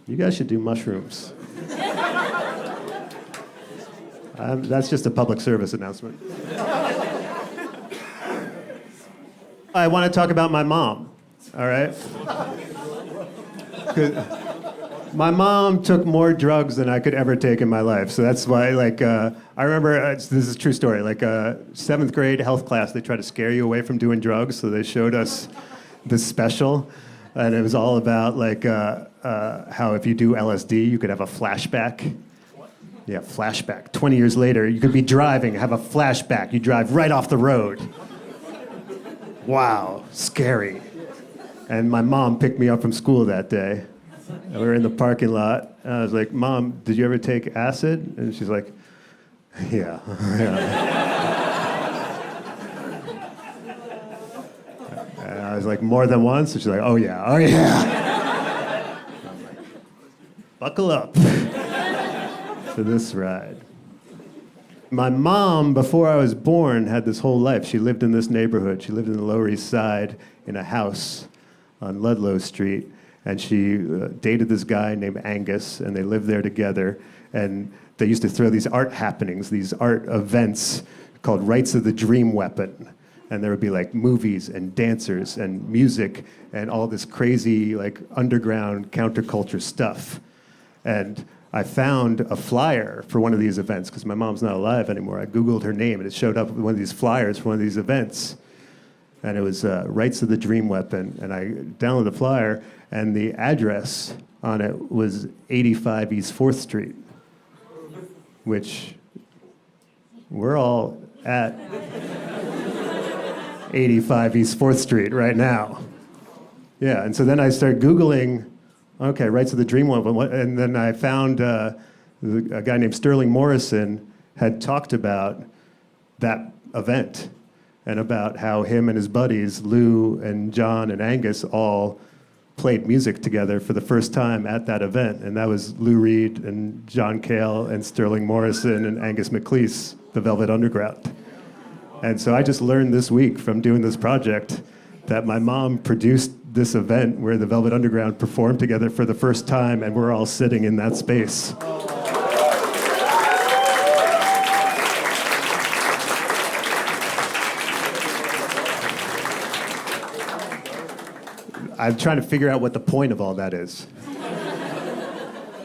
You guys should do mushrooms. That's just a public service announcement. I want to talk about my mom, all right? 'Cause my mom took more drugs than I could ever take in my life. So that's why, I remember, this is a true story, seventh grade health class, they tried to scare you away from doing drugs. So they showed us this special, and it was all about how if you do LSD, you could have a flashback. Yeah, flashback. 20 years later, you could be driving, have a flashback. You drive right off the road. Wow, scary. And my mom picked me up from school that day. And we were in the parking lot. And I was like, Mom, did you ever take acid? And she's like, yeah. And I was like, more than once? And she's like, oh yeah. Buckle up for this ride. My mom, before I was born, had this whole life. She lived in this neighborhood. She lived in the Lower East Side in a house on Ludlow Street. And she dated this guy named Angus, and they lived there together. And they used to throw these art happenings, these art events called Rites of the Dream Weapon. And there would be movies and dancers and music and all this crazy underground counterculture stuff. And I found a flyer for one of these events because my mom's not alive anymore. I Googled her name, and it showed up with one of these flyers for one of these events. And it was Rites of the Dream Weapon. And I downloaded the flyer, and the address on it was 85 East 4th Street, which we're all at 85 East 4th Street right now. Yeah, and so then I started Googling, okay, Rites of the Dream Weapon, and then I found a guy named Sterling Morrison had talked about that event and about how him and his buddies, Lou and John and Angus, all played music together for the first time at that event. And that was Lou Reed and John Cale and Sterling Morrison and Angus McLeese, the Velvet Underground. And so I just learned this week from doing this project that my mom produced this event where the Velvet Underground performed together for the first time, and we're all sitting in that space. I'm trying to figure out what the point of all that is.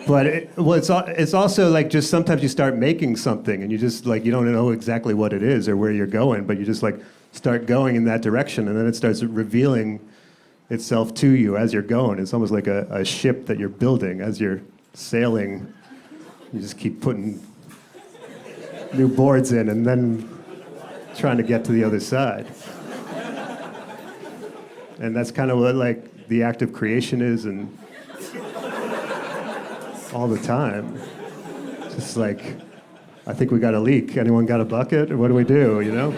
But it's also just sometimes you start making something and you just you don't know exactly what it is or where you're going, but you just start going in that direction, and then it starts revealing itself to you as you're going. It's almost like a ship that you're building as you're sailing. You just keep putting new boards in and then trying to get to the other side. And that's kind of what the act of creation is, and all the time. Just I think we got a leak. Anyone got a bucket? Or what do we do, you know?